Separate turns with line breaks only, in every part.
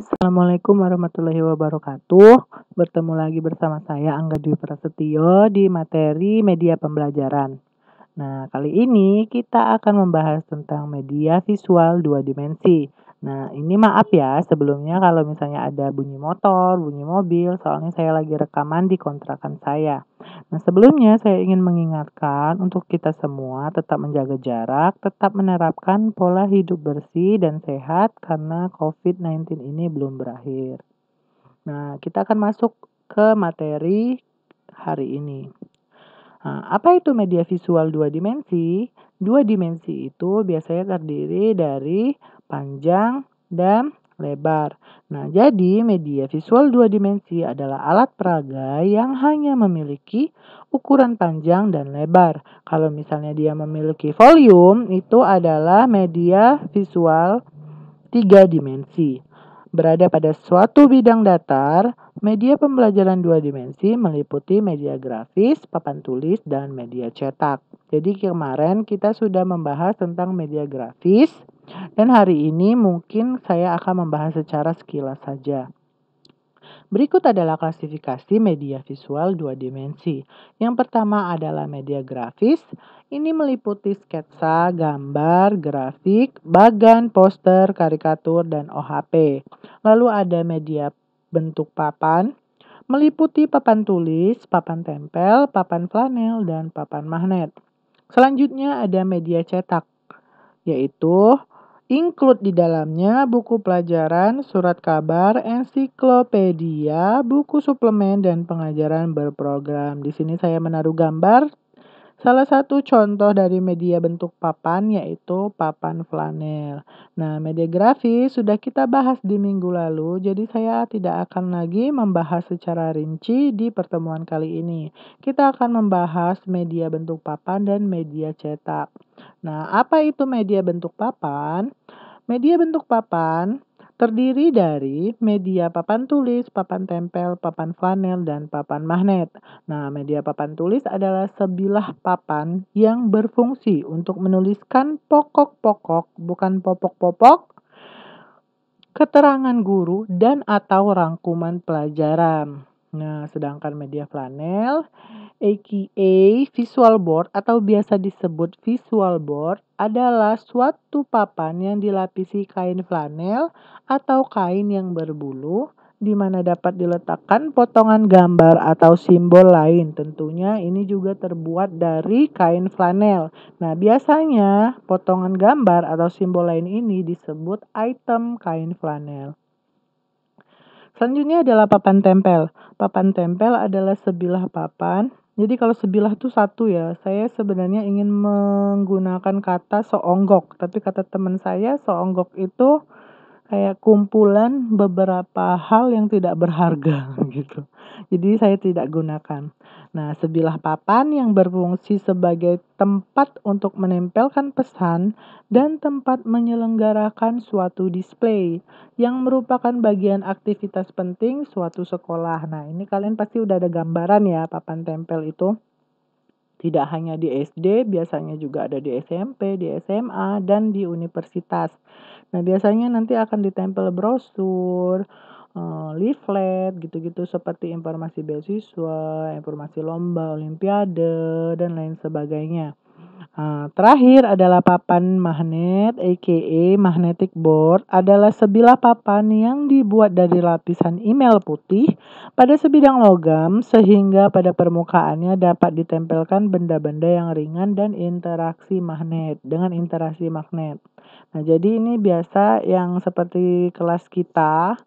Assalamualaikum warahmatullahi wabarakatuh. Bertemu lagi bersama saya Angga Dwi Prasetyo di materi media pembelajaran. Nah, kali ini kita akan membahas tentang media visual dua dimensi. Nah, ini maaf ya sebelumnya kalau misalnya ada bunyi motor, bunyi mobil, soalnya saya lagi rekaman di kontrakan saya. Nah, sebelumnya saya ingin mengingatkan untuk kita semua tetap menjaga jarak, tetap menerapkan pola hidup bersih dan sehat karena COVID-19 ini belum berakhir. Nah, kita akan masuk ke materi hari ini. Nah, apa itu media visual dua dimensi? Dua dimensi itu biasanya terdiri dari panjang dan lebar. Nah, jadi media visual dua dimensi adalah alat peraga yang hanya memiliki ukuran panjang dan lebar. Kalau misalnya dia memiliki volume, itu adalah media visual tiga dimensi. Berada pada suatu bidang datar, media pembelajaran dua dimensi meliputi media grafis, papan tulis, dan media cetak. Jadi kemarin kita sudah membahas tentang media grafis, dan hari ini mungkin saya akan membahas secara sekilas saja. Berikut adalah klasifikasi media visual dua dimensi. Yang pertama adalah media grafis. Ini meliputi sketsa, gambar, grafik, bagan, poster, karikatur, dan OHP. Lalu ada media bentuk papan, meliputi papan tulis, papan tempel, papan flanel, dan papan magnet. Selanjutnya ada media cetak, yaitu include di dalamnya buku pelajaran, surat kabar, ensiklopedia, buku suplemen, dan pengajaran berprogram. Di sini saya menaruh gambar. Salah satu contoh dari media bentuk papan yaitu papan flanel. Nah, media grafis sudah kita bahas di minggu lalu, jadi saya tidak akan lagi membahas secara rinci di pertemuan kali ini. Kita akan membahas media bentuk papan dan media cetak. Nah, apa itu media bentuk papan? Media bentuk papan terdiri dari media papan tulis, papan tempel, papan flanel, dan papan magnet. Nah, media papan tulis adalah sebilah papan yang berfungsi untuk menuliskan pokok-pokok, bukan popok-popok, keterangan guru dan atau rangkuman pelajaran. Nah, sedangkan media flanel aka visual board atau biasa disebut visual board adalah suatu papan yang dilapisi kain flanel atau kain yang berbulu di mana dapat diletakkan potongan gambar atau simbol lain. Tentunya ini juga terbuat dari kain flanel. Nah, biasanya potongan gambar atau simbol lain ini disebut item kain flanel. Selanjutnya adalah papan tempel. Papan tempel adalah sebilah papan. Jadi kalau sebilah itu satu ya. Saya sebenarnya ingin menggunakan kata seonggok. Tapi kata teman saya seonggok itu kayak kumpulan beberapa hal yang tidak berharga gitu. Jadi saya tidak gunakan. Nah, sebilah papan yang berfungsi sebagai tempat untuk menempelkan pesan dan tempat menyelenggarakan suatu display yang merupakan bagian aktivitas penting suatu sekolah. Nah, ini kalian pasti udah ada gambaran ya papan tempel itu. Tidak hanya di SD, biasanya juga ada di SMP, di SMA, dan di universitas. Nah, biasanya nanti akan ditempel brosur, leaflet, gitu-gitu seperti informasi beasiswa, informasi lomba, olimpiade, dan lain sebagainya. Terakhir adalah papan magnet aka magnetic board adalah sebilah papan yang dibuat dari lapisan email putih pada sebidang logam sehingga pada permukaannya dapat ditempelkan benda-benda yang ringan dan interaksi magnet dengan interaksi magnet. Nah, jadi ini biasa yang seperti kelas kita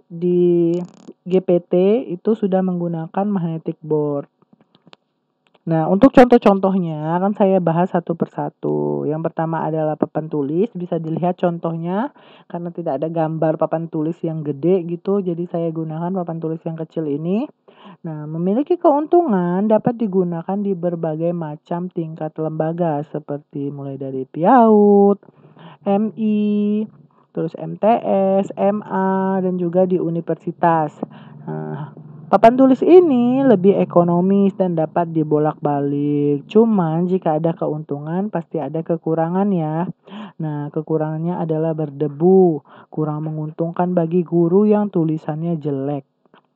di GPT itu sudah menggunakan magnetic board. Nah, untuk contoh-contohnya kan saya bahas satu persatu. Yang pertama adalah papan tulis, bisa dilihat contohnya karena tidak ada gambar papan tulis yang gede gitu, jadi saya gunakan papan tulis yang kecil ini. Nah, memiliki keuntungan dapat digunakan di berbagai macam tingkat lembaga seperti mulai dari PIAUD, MI, terus MTS, MA, dan juga di universitas. Nah, papan tulis ini lebih ekonomis dan dapat dibolak-balik. Cuman jika ada keuntungan pasti ada kekurangan ya. Nah, kekurangannya adalah berdebu, kurang menguntungkan bagi guru yang tulisannya jelek.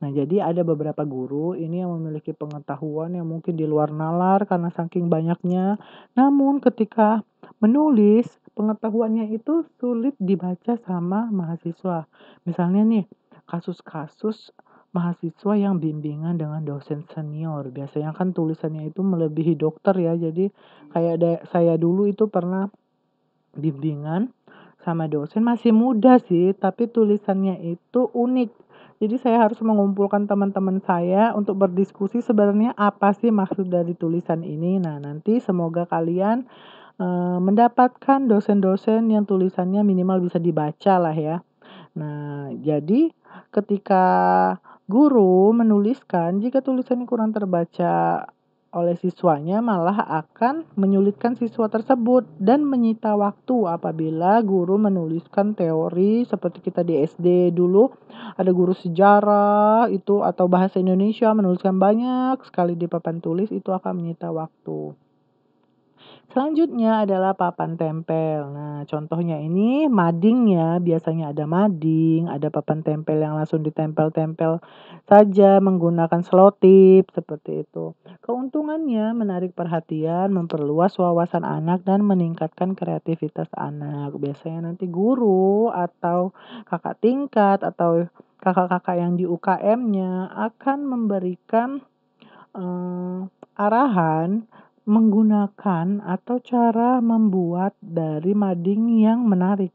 Nah, jadi ada beberapa guru ini yang memiliki pengetahuan yang mungkin di luar nalar karena saking banyaknya. Namun ketika menulis, pengetahuannya itu sulit dibaca sama mahasiswa. Misalnya nih, kasus-kasus mahasiswa yang bimbingan dengan dosen senior. Biasanya kan tulisannya itu melebihi dokter ya. Jadi kayak saya dulu itu pernah bimbingan sama dosen masih muda sih, tapi tulisannya itu unik. Jadi saya harus mengumpulkan teman-teman saya untuk berdiskusi sebenarnya apa sih maksud dari tulisan ini. Nah, nanti semoga kalian mendapatkan dosen-dosen yang tulisannya minimal bisa dibaca lah ya. Nah, jadi ketika guru menuliskan, jika tulisannya kurang terbaca oleh siswanya, malah akan menyulitkan siswa tersebut dan menyita waktu apabila guru menuliskan teori seperti kita di SD dulu, ada guru sejarah itu atau bahasa Indonesia menuliskan banyak sekali di papan tulis, itu akan menyita waktu. Selanjutnya adalah papan tempel. Nah, contohnya ini mading ya, biasanya ada mading, ada papan tempel yang langsung ditempel-tempel saja menggunakan selotip, seperti itu. Keuntungannya menarik perhatian, memperluas wawasan anak dan meningkatkan kreativitas anak. Biasanya nanti guru atau kakak tingkat atau kakak-kakak yang di UKM-nya akan memberikan arahan menggunakan atau cara membuat dari mading yang menarik.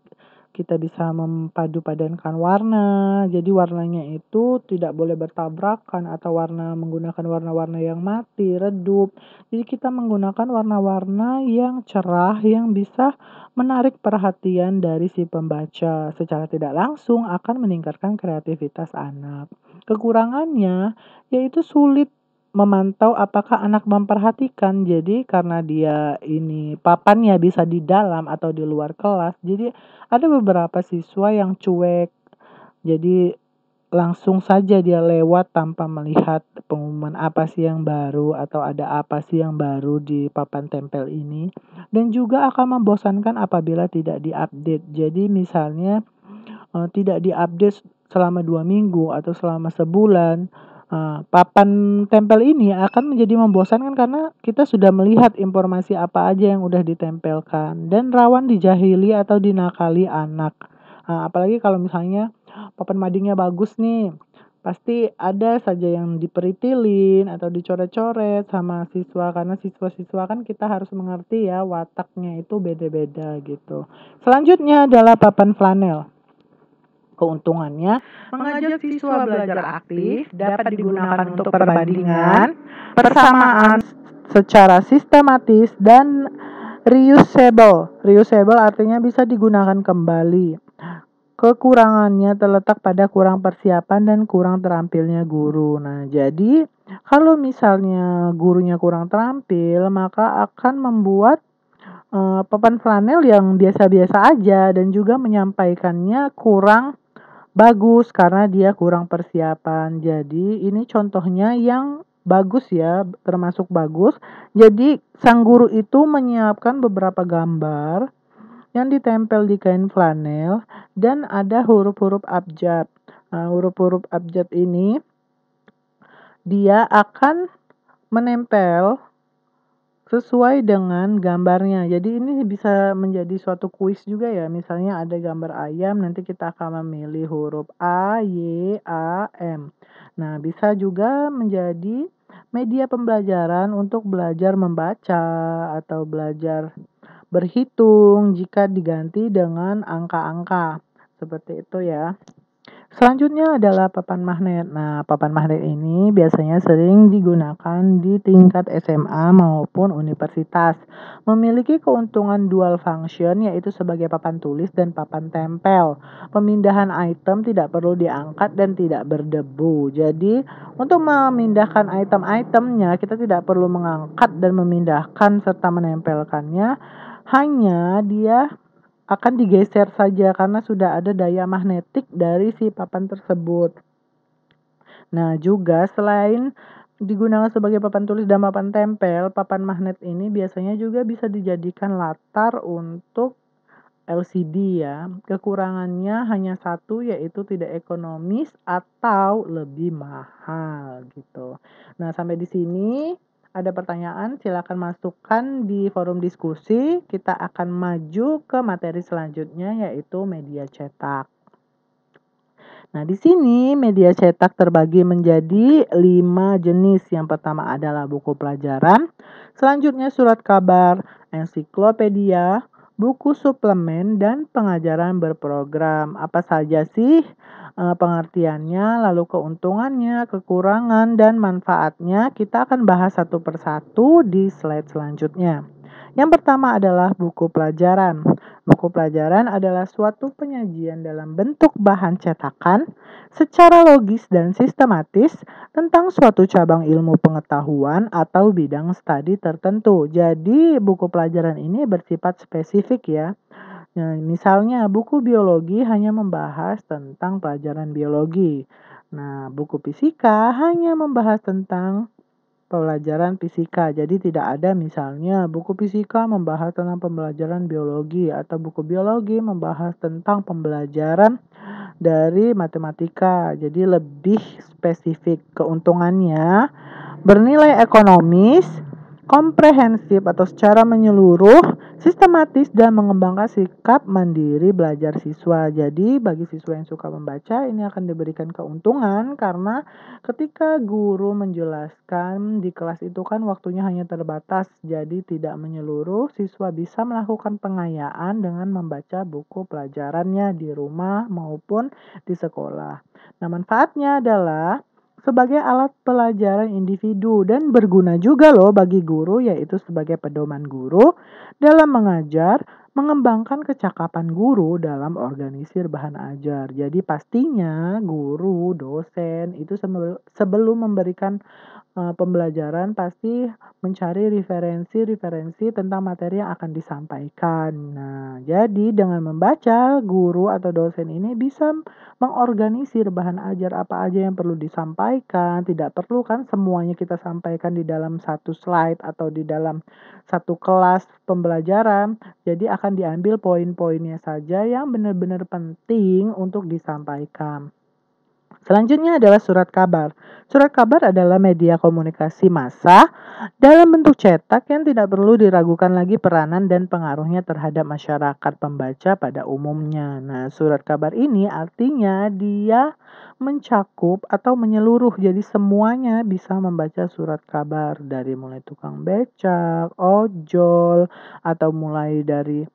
Kita bisa mempadu-padankan warna, jadi warnanya itu tidak boleh bertabrakan atau menggunakan warna-warna yang mati, redup. Jadi kita menggunakan warna-warna yang cerah yang bisa menarik perhatian dari si pembaca. Secara tidak langsung akan meningkatkan kreativitas anak. Kekurangannya yaitu sulit memantau apakah anak memperhatikan. Jadi karena dia ini papannya bisa di dalam atau di luar kelas, jadi ada beberapa siswa yang cuek. Jadi langsung saja dia lewat tanpa melihat pengumuman apa sih yang baru atau ada apa sih yang baru di papan tempel ini. Dan juga akan membosankan apabila tidak diupdate. Jadi misalnya tidak diupdate selama 2 minggu atau selama sebulan, papan tempel ini akan menjadi membosankan karena kita sudah melihat informasi apa aja yang udah ditempelkan dan rawan dijahili atau dinakali anak. Apalagi kalau misalnya papan madingnya bagus nih, pasti ada saja yang diperitilin atau dicoret-coret sama siswa karena siswa-siswa kan kita harus mengerti ya wataknya itu beda-beda gitu. Selanjutnya adalah papan flanel. Keuntungannya, mengajak siswa belajar aktif, dapat digunakan untuk perbandingan, persamaan secara sistematis, dan reusable. Reusable artinya bisa digunakan kembali. Kekurangannya terletak pada kurang persiapan dan kurang terampilnya guru. Nah, jadi kalau misalnya gurunya kurang terampil, maka akan membuat papan flanel yang biasa-biasa aja dan juga menyampaikannya kurang bagus karena dia kurang persiapan. Jadi ini contohnya yang bagus ya, termasuk bagus. Jadi sang guru itu menyiapkan beberapa gambar yang ditempel di kain flanel dan ada huruf-huruf abjad. Nah, huruf-huruf abjad ini dia akan menempel sesuai dengan gambarnya. Jadi ini bisa menjadi suatu kuis juga ya. Misalnya ada gambar ayam, nanti kita akan memilih huruf A, Y, A, M. Nah, bisa juga menjadi media pembelajaran untuk belajar membaca atau belajar berhitung jika diganti dengan angka-angka. Seperti itu ya. Selanjutnya adalah papan magnet. Nah, papan magnet ini biasanya sering digunakan di tingkat SMA maupun universitas. Memiliki keuntungan dual function yaitu sebagai papan tulis dan papan tempel. Pemindahan item tidak perlu diangkat dan tidak berdebu. Jadi, untuk memindahkan item-itemnya kita tidak perlu mengangkat dan memindahkan serta menempelkannya. Hanya dia akan digeser saja karena sudah ada daya magnetik dari si papan tersebut. Nah, juga selain digunakan sebagai papan tulis dan papan tempel, papan magnet ini biasanya juga bisa dijadikan latar untuk LCD ya. Kekurangannya hanya satu, yaitu tidak ekonomis atau lebih mahal gitu. Nah, sampai di sini ada pertanyaan, silakan masukkan di forum diskusi. Kita akan maju ke materi selanjutnya, yaitu media cetak. Nah, di sini media cetak terbagi menjadi 5 jenis. Yang pertama adalah buku pelajaran, selanjutnya surat kabar, ensiklopedia, buku suplemen, dan pengajaran berprogram. Apa saja sih pengertiannya, lalu keuntungannya, kekurangan, dan manfaatnya? Kita akan bahas satu persatu di slide selanjutnya. Yang pertama adalah buku pelajaran. Buku pelajaran adalah suatu penyajian dalam bentuk bahan cetakan secara logis dan sistematis tentang suatu cabang ilmu pengetahuan atau bidang studi tertentu. Jadi, buku pelajaran ini bersifat spesifik ya. Nah, misalnya buku biologi hanya membahas tentang pelajaran biologi. Nah, buku fisika hanya membahas tentang pelajaran fisika. Jadi tidak ada misalnya buku fisika membahas tentang pembelajaran biologi atau buku biologi membahas tentang pembelajaran dari matematika. Jadi lebih spesifik. Keuntungannya bernilai ekonomis, komprehensif atau secara menyeluruh, sistematis dan mengembangkan sikap mandiri belajar siswa. Jadi bagi siswa yang suka membaca ini akan diberikan keuntungan karena ketika guru menjelaskan di kelas itu kan waktunya hanya terbatas, jadi tidak menyeluruh, siswa bisa melakukan pengayaan dengan membaca buku pelajarannya di rumah maupun di sekolah. Nah, manfaatnya adalah sebagai alat pelajaran individu dan berguna juga loh bagi guru, yaitu sebagai pedoman guru dalam mengajar, mengembangkan kecakapan guru dalam organisir bahan ajar. Jadi pastinya guru, dosen itu sebelum memberikan pembelajaran pasti mencari referensi-referensi tentang materi yang akan disampaikan. Nah, jadi dengan membaca, guru atau dosen ini bisa mengorganisir bahan ajar apa aja yang perlu disampaikan. Tidak perlu kan semuanya kita sampaikan di dalam satu slide atau di dalam satu kelas pembelajaran. Jadi akan diambil poin-poinnya saja yang benar-benar penting untuk disampaikan. Selanjutnya adalah surat kabar. Surat kabar adalah media komunikasi massa dalam bentuk cetak yang tidak perlu diragukan lagi peranan dan pengaruhnya terhadap masyarakat pembaca pada umumnya. Nah, surat kabar ini artinya dia mencakup atau menyeluruh. Jadi semuanya bisa membaca surat kabar dari mulai tukang becak, ojol, atau mulai dari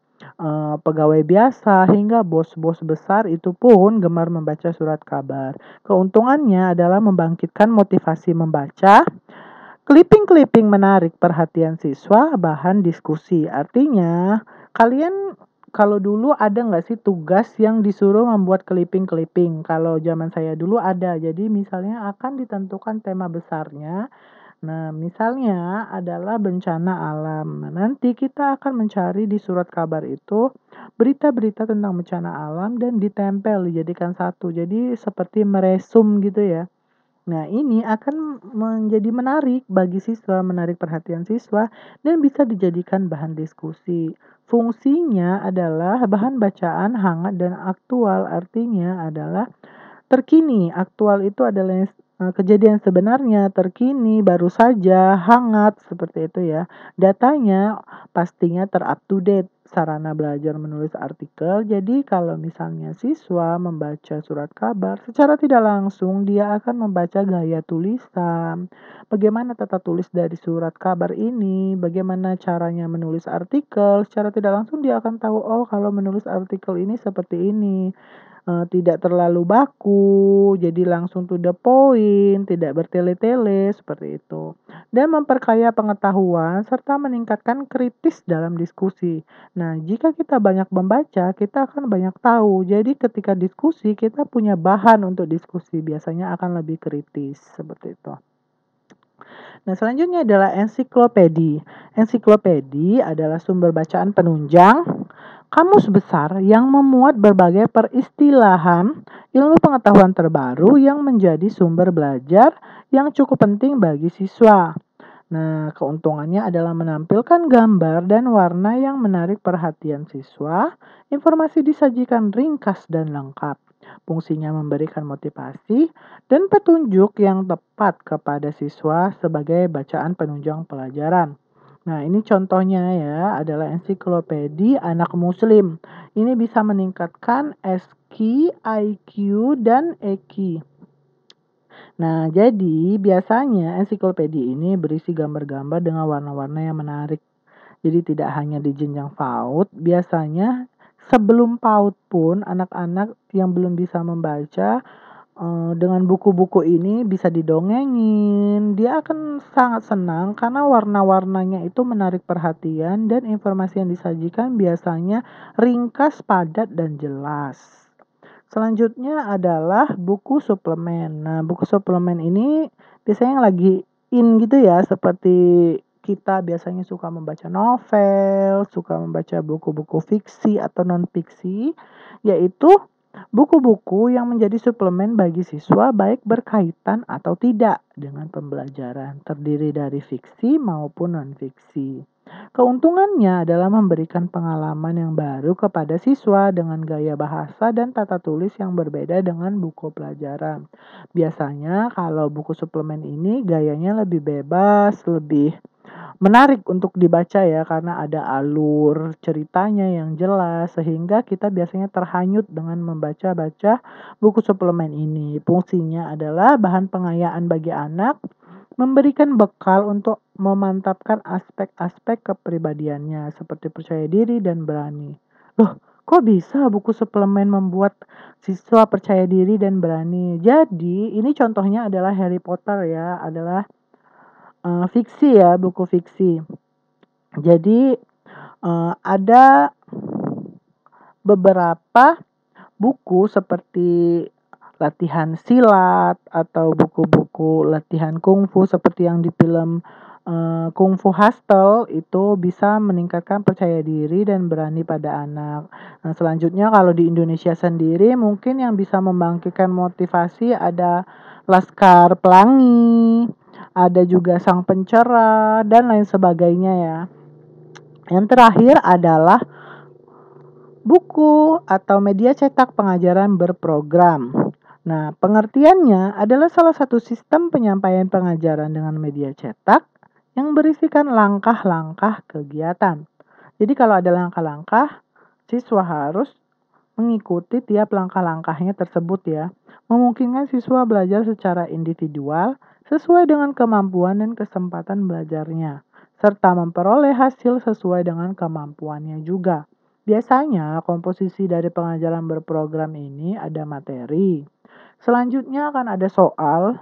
pegawai biasa hingga bos-bos besar itu pun gemar membaca surat kabar. Keuntungannya adalah membangkitkan motivasi membaca, clipping-clipping menarik perhatian siswa, bahan diskusi. Artinya, kalian kalau dulu ada nggak sih tugas yang disuruh membuat clipping-clipping? Kalau zaman saya dulu ada. Jadi misalnya akan ditentukan tema besarnya. Nah, misalnya adalah bencana alam. Nah, nanti kita akan mencari di surat kabar itu berita-berita tentang bencana alam dan ditempel, dijadikan satu. Jadi seperti meresum gitu ya. Nah, ini akan menjadi menarik bagi siswa, menarik perhatian siswa, dan bisa dijadikan bahan diskusi. Fungsinya adalah bahan bacaan hangat dan aktual, artinya adalah terkini. Aktual itu adalah kejadian sebenarnya, terkini, baru saja, hangat, seperti itu ya. Datanya pastinya ter-up to date. Sarana belajar menulis artikel. Jadi kalau misalnya siswa membaca surat kabar, secara tidak langsung dia akan membaca gaya tulisan. Bagaimana tata tulis dari surat kabar ini, bagaimana caranya menulis artikel. Secara tidak langsung dia akan tahu, oh kalau menulis artikel ini seperti ini. Tidak terlalu baku, jadi langsung to the point, tidak bertele-tele, seperti itu. Dan memperkaya pengetahuan serta meningkatkan kritis dalam diskusi. Nah, jika kita banyak membaca, kita akan banyak tahu. Jadi ketika diskusi, kita punya bahan untuk diskusi, biasanya akan lebih kritis, seperti itu. Nah, selanjutnya adalah ensiklopedi. Ensiklopedi adalah sumber bacaan penunjang, kamus besar yang memuat berbagai peristilahan, ilmu pengetahuan terbaru yang menjadi sumber belajar yang cukup penting bagi siswa. Nah, keuntungannya adalah menampilkan gambar dan warna yang menarik perhatian siswa. Informasi disajikan ringkas dan lengkap. Fungsinya memberikan motivasi dan petunjuk yang tepat kepada siswa sebagai bacaan penunjang pelajaran. Nah, ini contohnya ya adalah ensiklopedi anak muslim. Ini bisa meningkatkan SQ, IQ, dan EQ. Nah, jadi biasanya ensiklopedi ini berisi gambar-gambar dengan warna-warna yang menarik. Jadi tidak hanya di jenjang PAUD, biasanya sebelum PAUD pun anak-anak yang belum bisa membaca dengan buku-buku ini bisa didongengin. Dia akan sangat senang karena warna-warnanya itu menarik perhatian dan informasi yang disajikan biasanya ringkas, padat, dan jelas. Selanjutnya adalah buku suplemen. Nah, buku suplemen ini biasanya yang lagi in gitu ya, seperti kita biasanya suka membaca novel, suka membaca buku-buku fiksi atau non-fiksi, yaitu buku-buku yang menjadi suplemen bagi siswa baik berkaitan atau tidak dengan pembelajaran, terdiri dari fiksi maupun non-fiksi. Keuntungannya adalah memberikan pengalaman yang baru kepada siswa dengan gaya bahasa dan tata tulis yang berbeda dengan buku pelajaran. Biasanya kalau buku suplemen ini gayanya lebih bebas, lebih menarik untuk dibaca ya karena ada alur ceritanya yang jelas sehingga kita biasanya terhanyut dengan membaca-baca buku suplemen ini. Fungsinya adalah bahan pengayaan bagi anak, memberikan bekal untuk memantapkan aspek-aspek kepribadiannya seperti percaya diri dan berani. Loh, kok bisa buku suplemen membuat siswa percaya diri dan berani? Jadi, ini contohnya adalah Harry Potter ya, adalah fiksi ya, buku fiksi. Jadi, ada beberapa buku seperti latihan silat atau buku-buku latihan kungfu seperti yang di film Kung Fu Hustle itu bisa meningkatkan percaya diri dan berani pada anak. Nah, selanjutnya kalau di Indonesia sendiri mungkin yang bisa membangkitkan motivasi ada Laskar Pelangi, ada juga Sang Pencerah dan lain sebagainya ya. Yang terakhir adalah buku atau media cetak pengajaran berprogram. Nah, pengertiannya adalah salah satu sistem penyampaian pengajaran dengan media cetak yang berisikan langkah-langkah kegiatan. Jadi kalau ada langkah-langkah, siswa harus mengikuti tiap langkah-langkahnya tersebut ya. Memungkinkan siswa belajar secara individual sesuai dengan kemampuan dan kesempatan belajarnya, serta memperoleh hasil sesuai dengan kemampuannya juga. Biasanya komposisi dari pengajaran berprogram ini ada materi. Selanjutnya akan ada soal.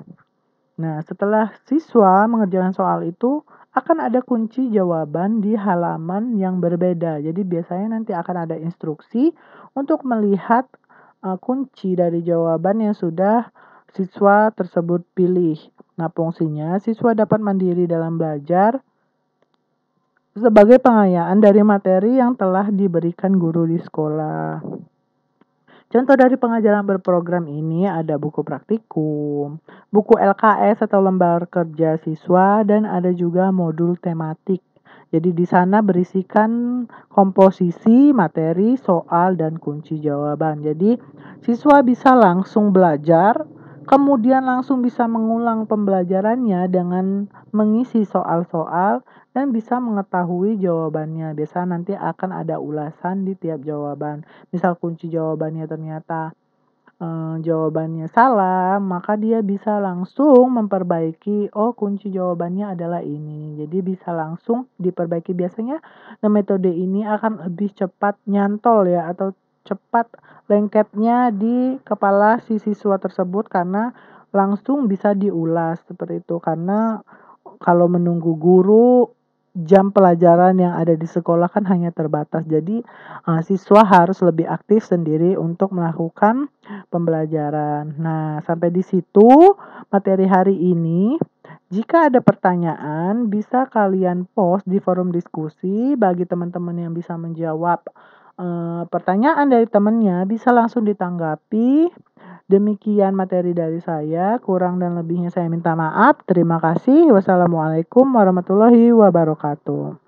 Nah, setelah siswa mengerjakan soal itu, akan ada kunci jawaban di halaman yang berbeda. Jadi biasanya nanti akan ada instruksi untuk melihat kunci dari jawaban yang sudah siswa tersebut pilih. Nah, fungsinya siswa dapat mandiri dalam belajar sebagai pengayaan dari materi yang telah diberikan guru di sekolah. Contoh dari pengajaran berprogram ini ada buku praktikum, buku LKS atau lembar kerja siswa, dan ada juga modul tematik. Jadi di sana berisikan komposisi, materi, soal, dan kunci jawaban. Jadi siswa bisa langsung belajar, kemudian langsung bisa mengulang pembelajarannya dengan mengisi soal-soal dan bisa mengetahui jawabannya. Biasa nanti akan ada ulasan di tiap jawaban. Misal kunci jawabannya ternyata jawabannya salah, maka dia bisa langsung memperbaiki, oh kunci jawabannya adalah ini. Jadi bisa langsung diperbaiki. Biasanya metode ini akan lebih cepat nyantol ya atau cepat lengketnya di kepala si siswa tersebut karena langsung bisa diulas seperti itu. Karena kalau menunggu guru, jam pelajaran yang ada di sekolah kan hanya terbatas. Jadi siswa harus lebih aktif sendiri untuk melakukan pembelajaran. Nah, sampai di situ materi hari ini. Jika ada pertanyaan, bisa kalian post di forum diskusi. Bagi teman-teman yang bisa menjawab pertanyaan dari temannya, bisa langsung ditanggapi Demikian materi dari saya, kurang dan lebihnya saya minta maaf. Terima kasih. Wassalamualaikum warahmatullahi wabarakatuh.